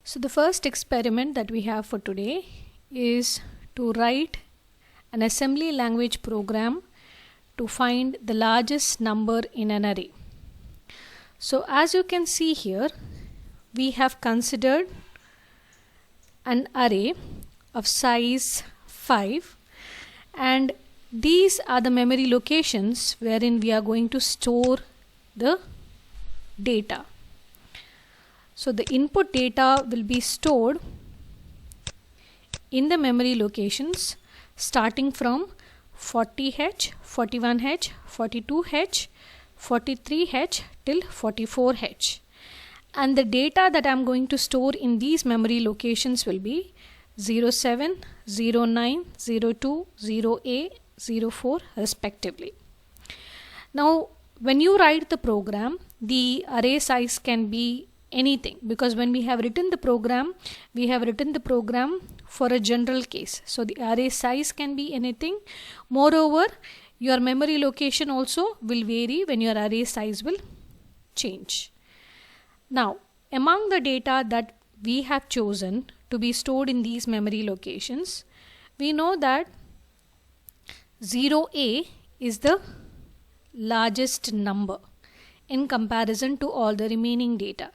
So the first experiment that we have for today is to write an assembly language program to find the largest number in an array. So as you can see here, we have considered an array of size 5, and these are the memory locations wherein we are going to store the data. So the input data will be stored in the memory locations starting from 40H, 41H, 42H, 43H till 44H. And the data that I am going to store in these memory locations will be 07, 09, 02, 0A, 04 respectively. Now when you write the program, the array size can be anything, because when we have written the program, for a general case. So the array size can be anything. Moreover, your memory location also will vary when your array size will change. Now, among the data that we have chosen to be stored in these memory locations, we know that 0A is the largest number in comparison to all the remaining data.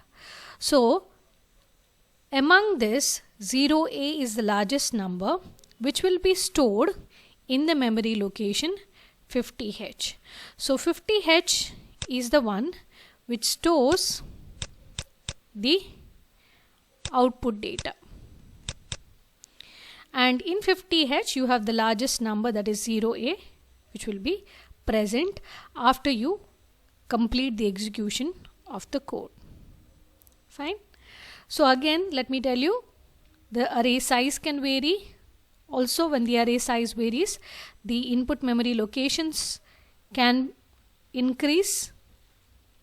So among this, 0A is the largest number, which will be stored in the memory location 50H. So 50H is the one which stores the output data. And in 50H you have the largest number, that is 0A, which will be present after you complete the execution of the code. Fine. So again, let me tell you, the array size can vary. Also, when the array size varies, the input memory locations can increase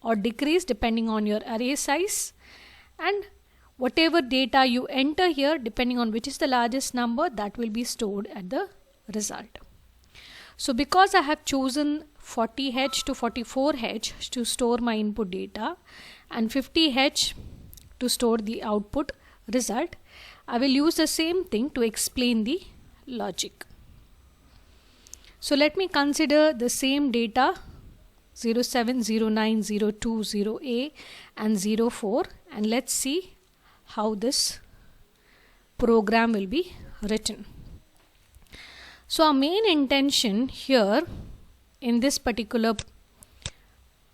or decrease depending on your array size, and whatever data you enter here, depending on which is the largest number, that will be stored at the result. So because I have chosen 40H to 44H to store my input data and 50H to store the output result, I will use the same thing to explain the logic. So let me consider the same data 07, 09, 02, 0A and 04, and let's see how this program will be written. So our main intention here in this particular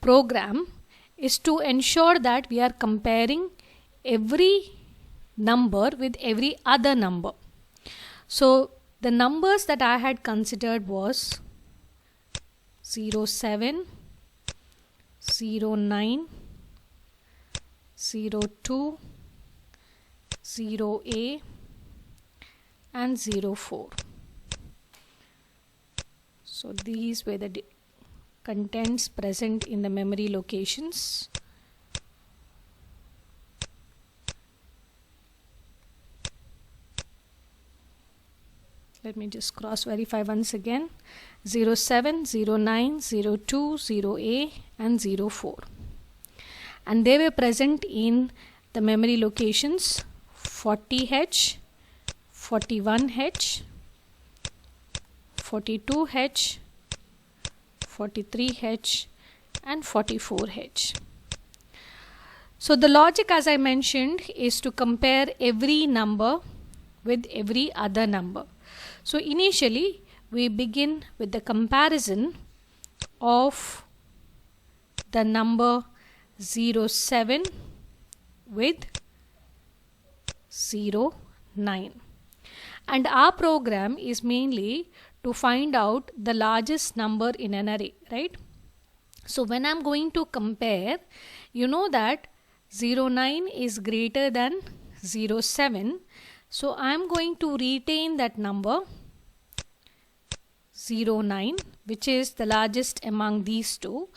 program is to ensure that we are comparing every number with every other number. So the numbers that I had considered was 07, 09, 02, 0A and 04. So these were the contents present in the memory locations. Let me just cross verify once again. 07, 09, 02, 0A and 04. And they were present in the memory locations 40H, 41H, 42H, 43H and 44H. So the logic, as I mentioned, is to compare every number with every other number. So initially we begin with the comparison of the number 07 with 09, and our program is mainly to find out the largest number in an array, right? So when I'm going to compare, you know that 09 is greater than 07. So I'm going to retain that number 09, which is the largest among these two.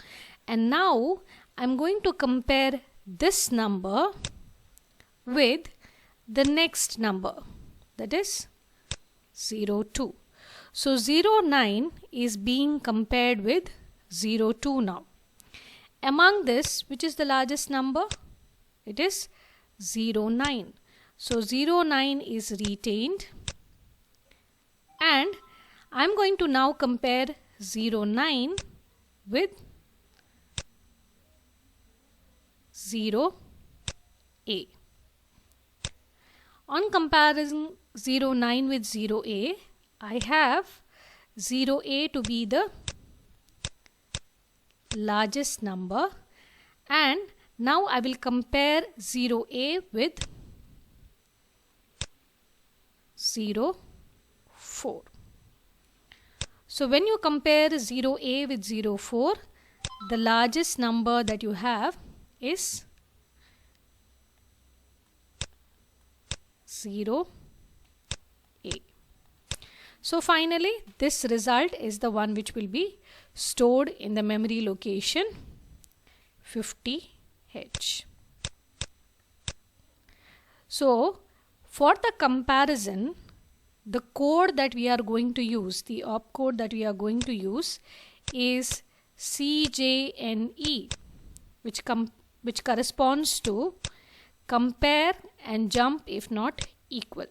And now I'm going to compare this number with the next number, that is 02. So 09 is being compared with 02 now. Among this, which is the largest number? It is 09. So 09 is retained, and I'm going to now compare 09 with 0A. On comparison 09 with 0A, I have 0A to be the largest number, and now I will compare 0A with 04. So when you compare 0A with 04, the largest number that you have is 0A. So finally, this result is the one which will be stored in the memory location 50H. So for the comparison, the code that we are going to use, the opcode that we are going to use is CJNE, which corresponds to compare and jump if not equal.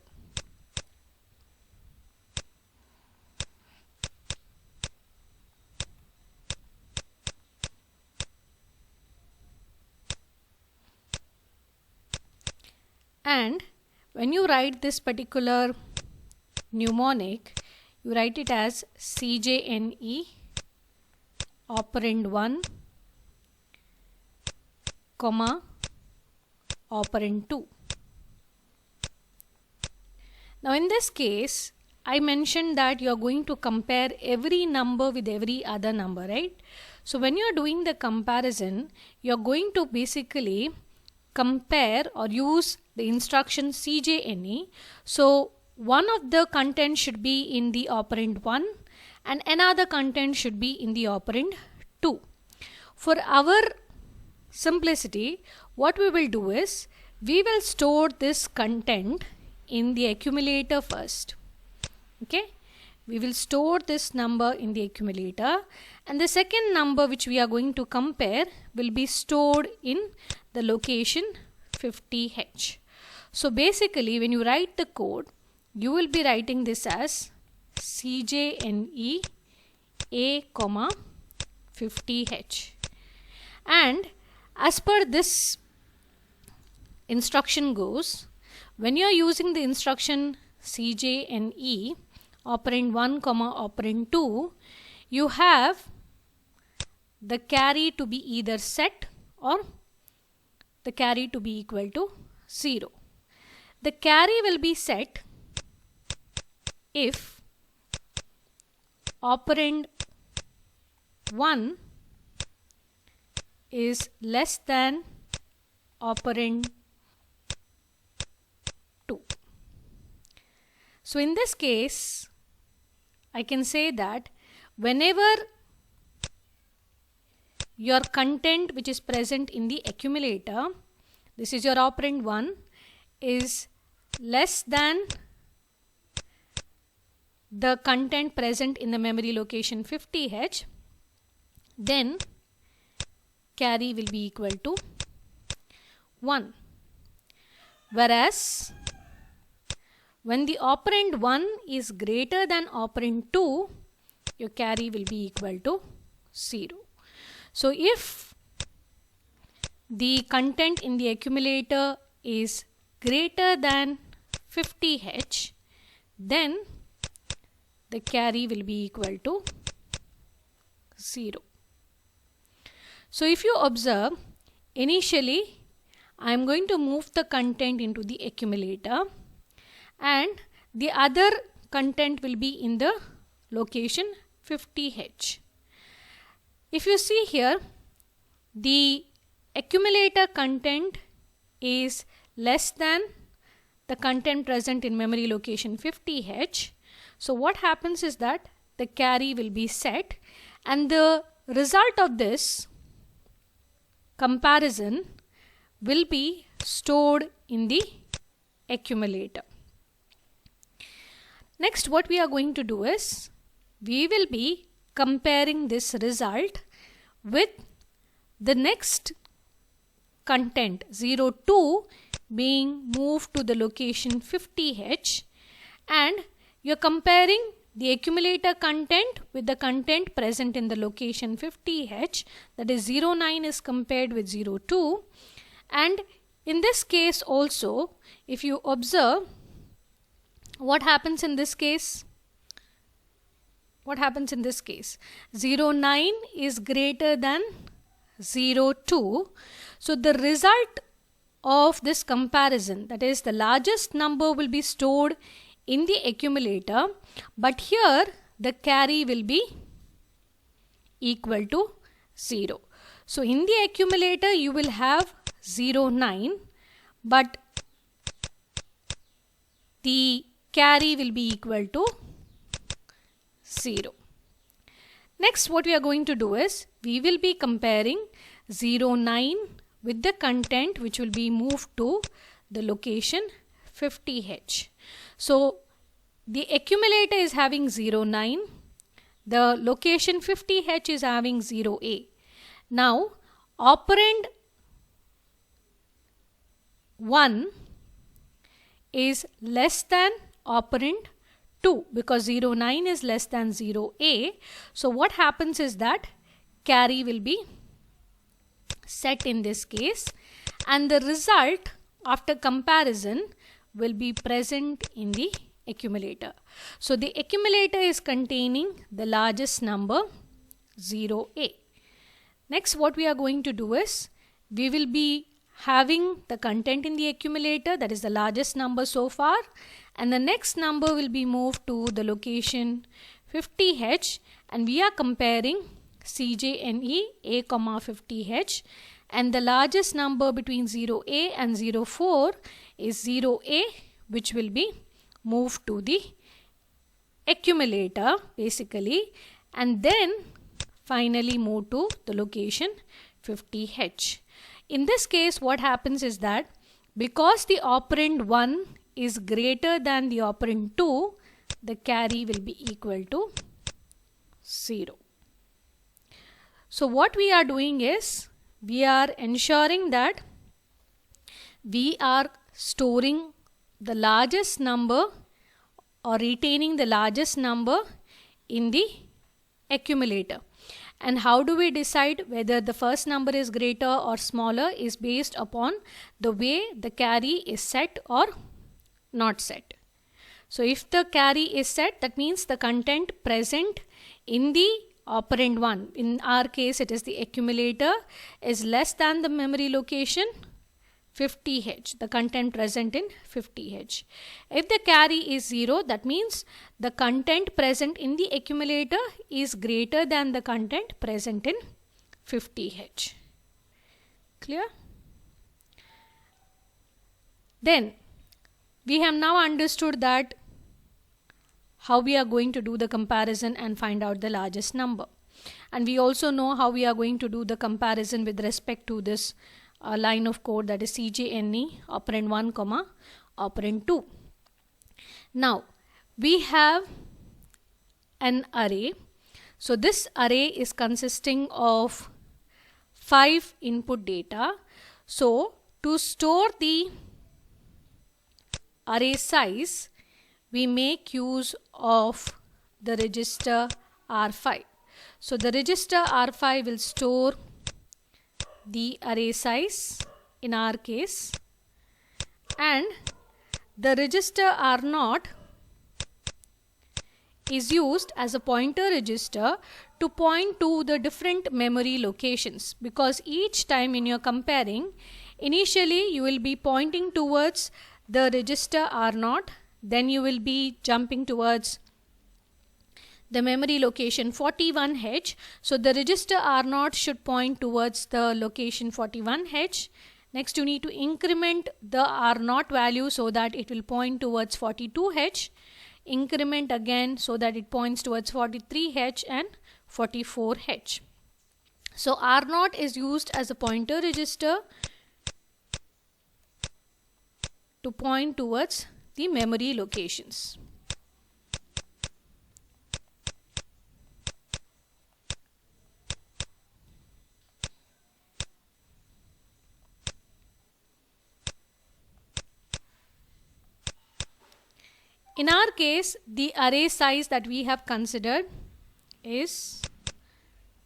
And when you write this particular mnemonic, you write it as CJNE operand 1, comma operand 2. Now in this case, I mentioned that you are going to compare every number with every other number, right? So when you are doing the comparison, you are going to basically compare or use the instruction CJNE. So one of the content should be in the operand 1 and another content should be in the operand 2. For our simplicity, what we will do is we will store this content in the accumulator first. Okay, we will store this number in the accumulator, and the second number which we are going to compare will be stored in the location 50H. So basically when you write the code, you will be writing this as CJNE A, 50H, and as per this instruction goes, when you are using the instruction CJNE operand 1, operand 2, you have the carry to be either set or the carry to be equal to 0. The carry will be set if operand 1 is less than operand 2. So in this case, I can say that whenever your content which is present in the accumulator, this is your operand 1, is less than the content present in the memory location 50H, then carry will be equal to 1. Whereas when the operand 1 is greater than operand 2, your carry will be equal to 0. So if the content in the accumulator is greater than 50H, then the carry will be equal to 0. So if you observe, initially I am going to move the content into the accumulator and the other content will be in the location 50H. If you see here, the accumulator content is less than the content present in memory location 50H. So what happens is that the carry will be set, and the result of this comparison will be stored in the accumulator. Next, what we are going to do is we will be comparing this result with the next content 02, being moved to the location 50H, and you're comparing the accumulator content with the content present in the location 50H, that is 09 is compared with 02. And in this case also, if you observe, what happens in this case? What happens in this case? 09 is greater than 02. So the result of this comparison, that is the largest number, will be stored in the accumulator, but here the carry will be equal to 0. So in the accumulator you will have 09, but the carry will be equal to 0. Next, what we are going to do is, we will be comparing 09 with the content which will be moved to the location 50H. So the accumulator is having 09, the location 50H is having 0A. Now operand 1 is less than operand 2 because 09 is less than 0A. So what happens is that carry will be set in this case, and the result after comparison will be present in the accumulator. So the accumulator is containing the largest number 0A. Next, what we are going to do is, we will be having the content in the accumulator, that is the largest number so far, and the next number will be moved to the location 50H, and we are comparing CJNE A, 50H, and the largest number between 0A and 04 is 0A, which will be moved to the accumulator basically, and then finally move to the location 50H. In this case, what happens is that because the operand 1 is greater than the operand 2, the carry will be equal to 0. So what we are doing is, we are ensuring that we are storing the largest number or retaining the largest number in the accumulator. And how do we decide whether the first number is greater or smaller is based upon the way the carry is set or not set. So if the carry is set, that means the content present in the operand 1, in our case it is the accumulator, is less than the memory location 50H, the content present in 50H. If the carry is 0, that means the content present in the accumulator is greater than the content present in 50H. Clear? Then we have now understood that how we are going to do the comparison and find out the largest number. And we also know how we are going to do the comparison with respect to this line of code, that is CJNE operand 1, operand 2. Now we have an array. So this array is consisting of 5 input data. So to store the array size, we make use of the register R5. So the register R5 will store the array size in our case, and the register R0 is used as a pointer register to point to the different memory locations, because each time when you're comparing, initially you will be pointing towards the register R0, then you will be jumping towards the memory location 41H. So the register R0 should point towards the location 41H. Next, you need to increment the R0 value so that it will point towards 42H. Increment again so that it points towards 43H and 44H. So R0 is used as a pointer register to point towards the memory locations. In our case, the array size that we have considered is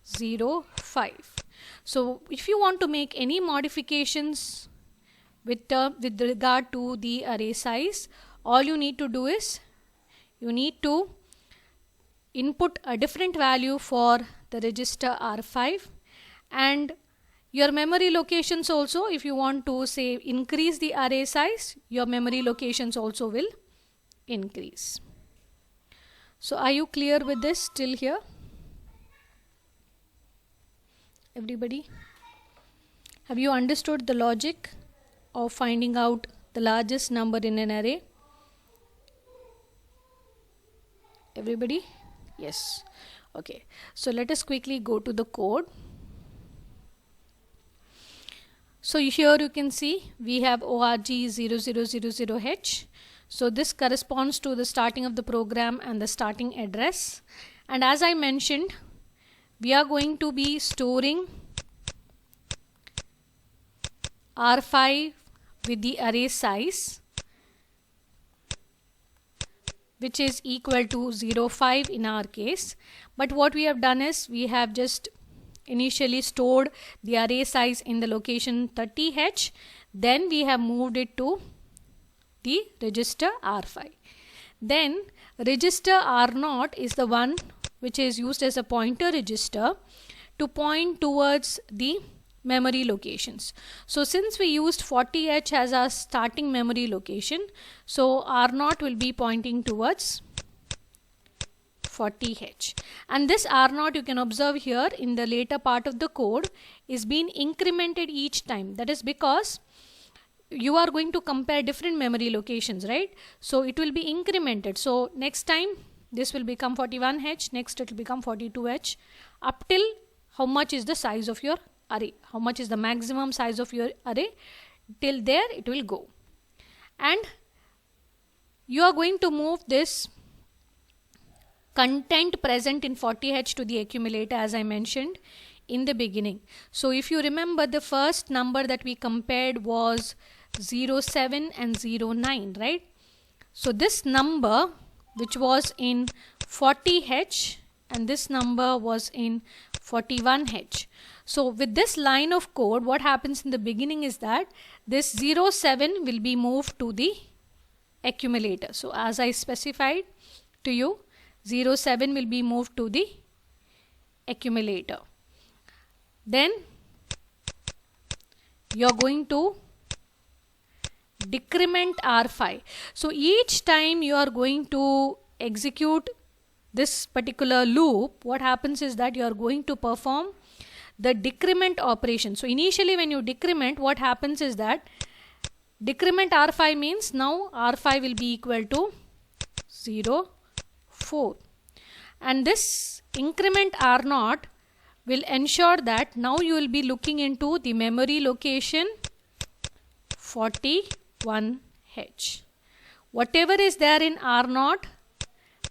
0, 5. So if you want to make any modifications with regard to the array size, all you need to do is you need to input a different value for the register R5, and your memory locations also, if you want to say increase the array size, your memory locations also will increase. So are you clear with this till here? Everybody? Have you understood the logic of finding out the largest number in an array? Everybody? Yes. Okay. So let us quickly go to the code. So here you can see we have org0000h. So this corresponds to the starting of the program and the starting address. And as I mentioned, we are going to be storing R5 with the array size, which is equal to 0, 5 in our case. But what we have done is we have just initially stored the array size in the location 30h. Then we have moved it to the register R5. Then register R0 is the one which is used as a pointer register to point towards the memory locations. So since we used 40h as our starting memory location, so R0 will be pointing towards 40h. And this R0, you can observe here in the later part of the code, is being incremented each time. That is because you are going to compare different memory locations, right? So it will be incremented. So next time this will become 41h, next it will become 42h, up till how much is the size of your array, how much is the maximum size of your array, till there it will go. And you are going to move this content present in 40h to the accumulator, as I mentioned in the beginning. So if you remember, the first number that we compared was 07 and 09, right? So this number which was in 40h and this number was in 41h. So with this line of code, what happens in the beginning is that this 07 will be moved to the accumulator. So as I specified to you, 07 will be moved to the accumulator. Then you are going to decrement R5. So each time you are going to execute this particular loop, what happens is that you are going to perform the decrement operation. So initially when you decrement, what happens is that decrement R5 means now R5 will be equal to 0, 4. And this increment R0 will ensure that now you will be looking into the memory location 41h. Whatever is there in R0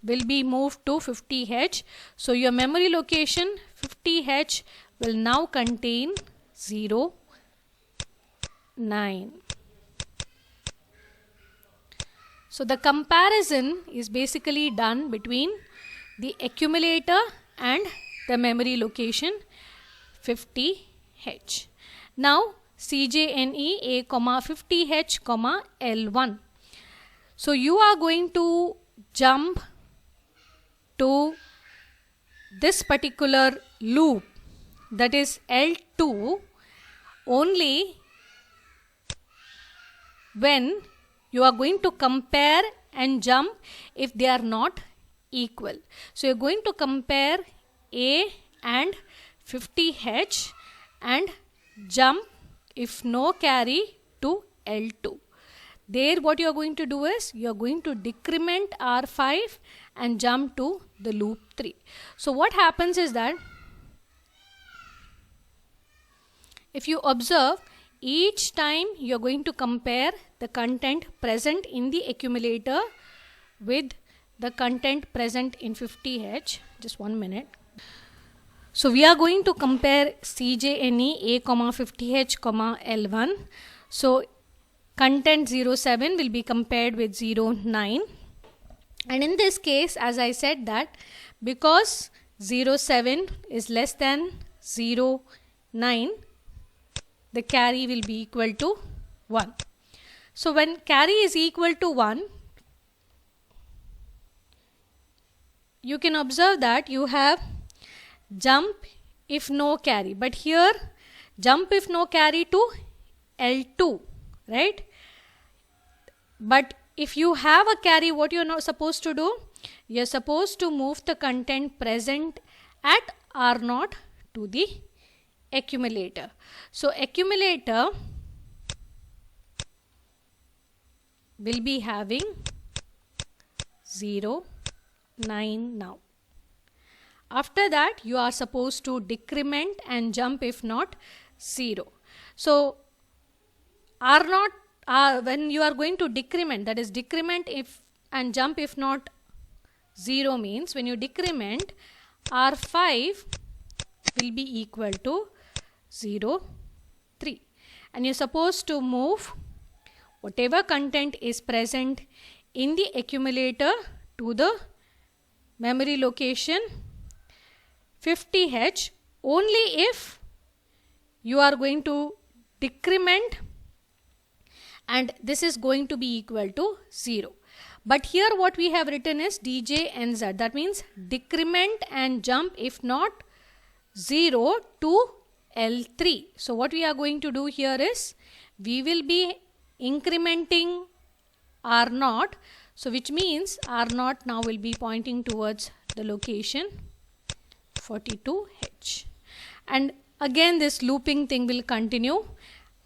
will be moved to 50h. So your memory location 50h will now contain 0, 9. So the comparison is basically done between the accumulator and the memory location 50h. Now CJNE A, 50h, L1. So you are going to jump to this particular loop, that is L2, only when you are going to compare and jump if they are not equal. So you are going to compare A and 50h and jump if no carry to L2. There what you are going to do is you are going to decrement R5 and jump to the loop 3. So what happens is that if you observe, each time you are going to compare the content present in the accumulator with the content present in 50h. Just 1 minute. So we are going to compare CJNE A, 50h, L1. So content 07 will be compared with 09. And in this case, as I said, that because 07 is less than 09, the carry will be equal to 1. So when carry is equal to 1, you can observe that you have jump if no carry, but here jump if no carry to L2, right? But if you have a carry, what you're not supposed to do? You're supposed to move the content present at R0 to the accumulator. So accumulator will be having 0, 9 now. After that, you are supposed to decrement and jump if not 0. So R0, when you are going to decrement, that is decrement if and jump if not 0 means when you decrement, R5 will be equal to 0, 3. And you're supposed to move whatever content is present in the accumulator to the memory location 50H only if you are going to decrement and this is going to be equal to 0. But here what we have written is DJ and Z. That means decrement and jump if not 0 to L3. So what we are going to do here is we will be incrementing R0. So which means R0 now will be pointing towards the location 42H. And again this looping thing will continue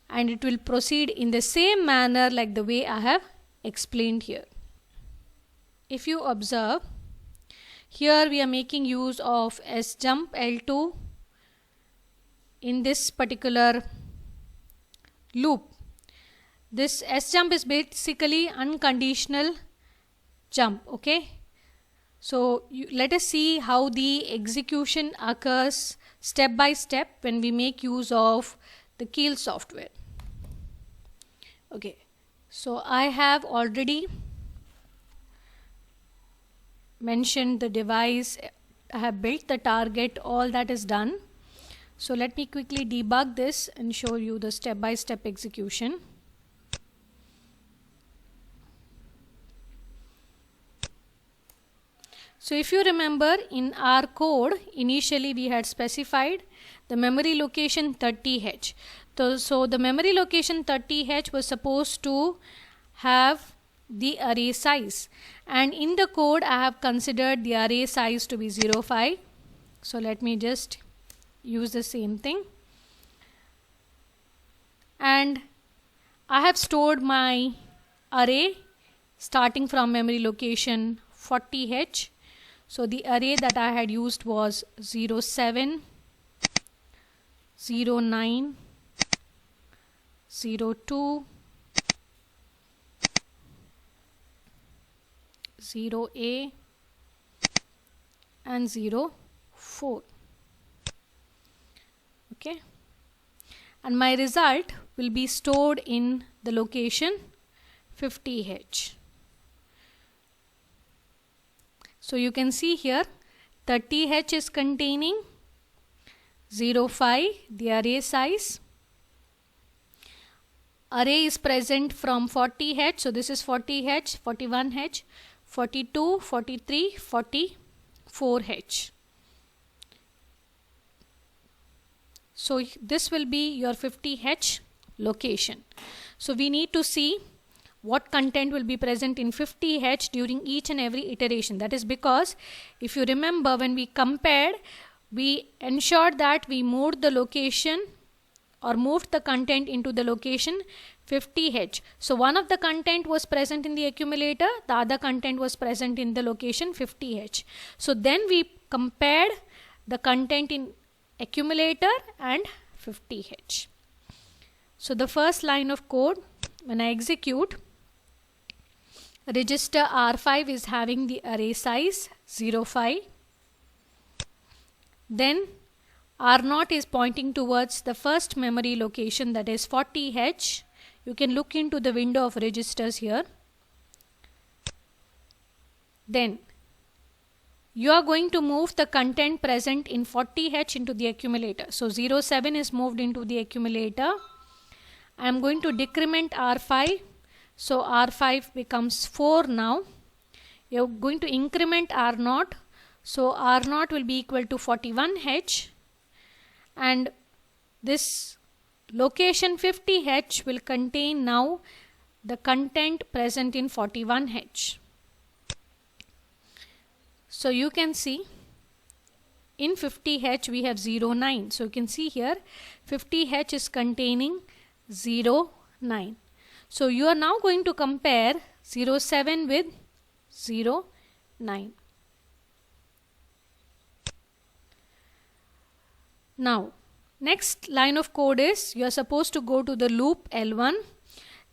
and it will proceed in the same manner like the way I have explained here. If you observe, here we are making use of sjump L2 in this particular loop. This sjump is basically unconditional jump, okay? So let us see how the execution occurs step by step when we make use of the Keil software. Okay, so I have already mentioned the device, I have built the target, all that is done. So let me quickly debug this and show you the step-by-step execution. So if you remember, in our code initially we had specified the memory location 30H. So the memory location 30H was supposed to have the array size, and in the code I have considered the array size to be 05. So let me just use the same thing, and I have stored my array starting from memory location 40H. So the array that I had used was 07, 09, 02, 0A and 04. Okay, and my result will be stored in the location 50H. So you can see here 30H is containing 05, the array size. Array is present from 40H, so this is 40H, 41H, 42, 43, 44H. So this will be your 50H location. So we need to see what content will be present in 50H during each and every iteration. That is because if you remember, when we compared, we ensured that we moved the location or moved the content into the location 50H. So one of the content was present in the accumulator, the other content was present in the location 50H. So then we compared the content in accumulator and 50H. So the first line of code, when I execute, register R5 is having the array size 05. Then R0 is pointing towards the first memory location, that is 40H. You can look into the window of registers here. then you are going to move the content present in 40H into the accumulator. So 07 is moved into the accumulator. I am going to decrement R5. So R5 becomes 4 now. You are going to increment R0. So R0 will be equal to 41H. And this location 50H will contain now the content present in 41H. So you can see in 50H we have 09. So you can see here 50H is containing 09. So you are now going to compare 07 with 09. Now next line of code is you are supposed to go to the loop L1,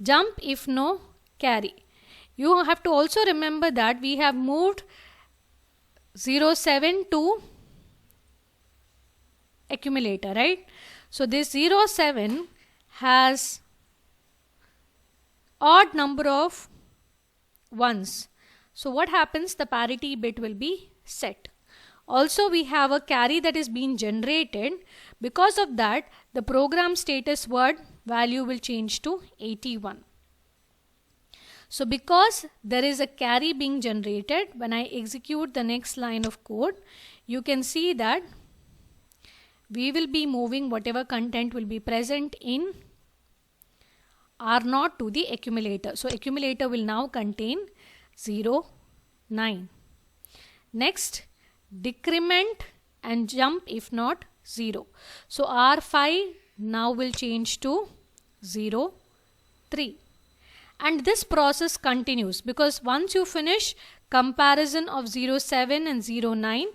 jump if no carry. You have to also remember that we have moved 07 to accumulator, right? So this 07 has odd number of ones. So what happens? The parity bit will be set. Also we have a carry that is being generated. Because of that, the program status word value will change to 81. So because there is a carry being generated, when I execute the next line of code, you can see that we will be moving whatever content will be present in R0 to the accumulator. So accumulator will now contain 09. Next, decrement and jump if not 0. So R5 now will change to 03. And this process continues because once you finish comparison of 07 and 09,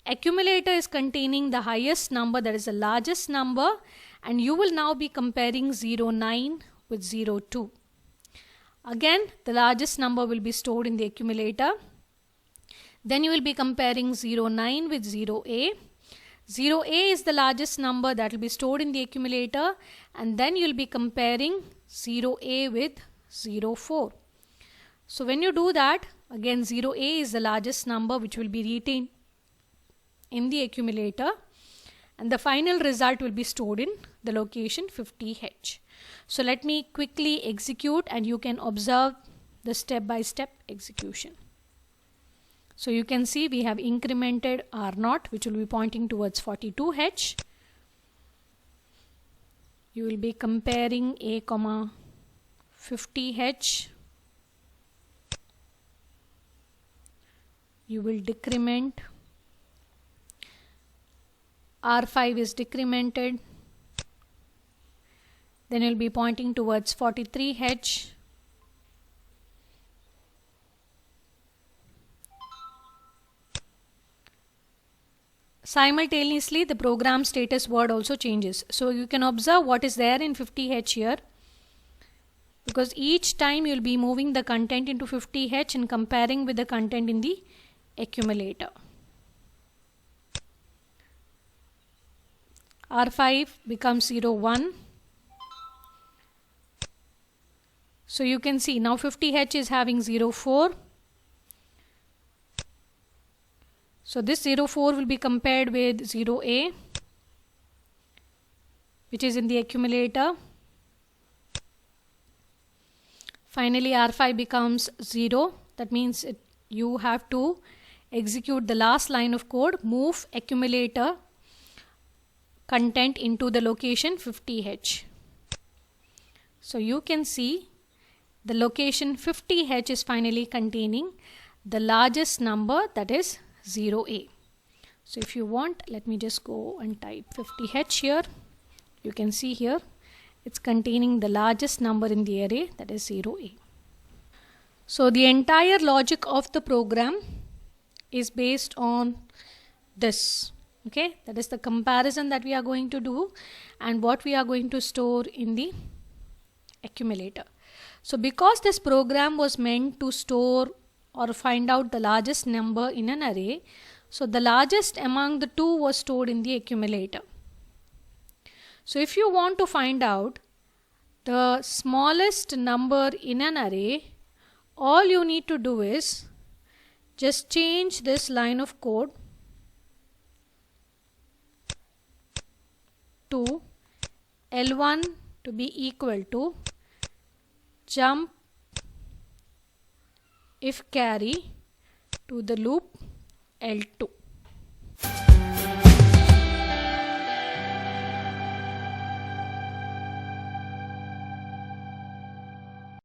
accumulator is containing the highest number, that is the largest number, and you will now be comparing 09 with 02. Again, the largest number will be stored in the accumulator. Then you will be comparing 09 with 0A. 0A is the largest number that will be stored in the accumulator, and then you will be comparing 0A with 04. So when you do that, again 0A is the largest number which will be retained in the accumulator, and the final result will be stored in the location 50H. So let me quickly execute and you can observe the step-by-step execution. So you can see we have incremented R0 which will be pointing towards 42H. You will be comparing A, 50H. You will decrement. R5 is decremented. Then you will be pointing towards 43H. Simultaneously, the program status word also changes. So you can observe what is there in 50H here, because each time you will be moving the content into 50H and comparing with the content in the accumulator. R5 becomes 01. So you can see now 50H is having 04. So this 04 will be compared with 0A, which is in the accumulator. Finally R5 becomes 0. That means you have to execute the last line of code, move accumulator content into the location 50H. So you can see the location 50H is finally containing the largest number, that is 0A. So if you want, let me just go and type 50H here. You can see here it's containing the largest number in the array, that is 0A. So the entire logic of the program is based on this. Okay, that is the comparison that we are going to do and what we are going to store in the accumulator. So because this program was meant to store or find out the largest number in an array, so the largest among the two was stored in the accumulator. So if you want to find out the smallest number in an array, all you need to do is just change this line of code to L1 to be equal to jump if carry to the loop L2.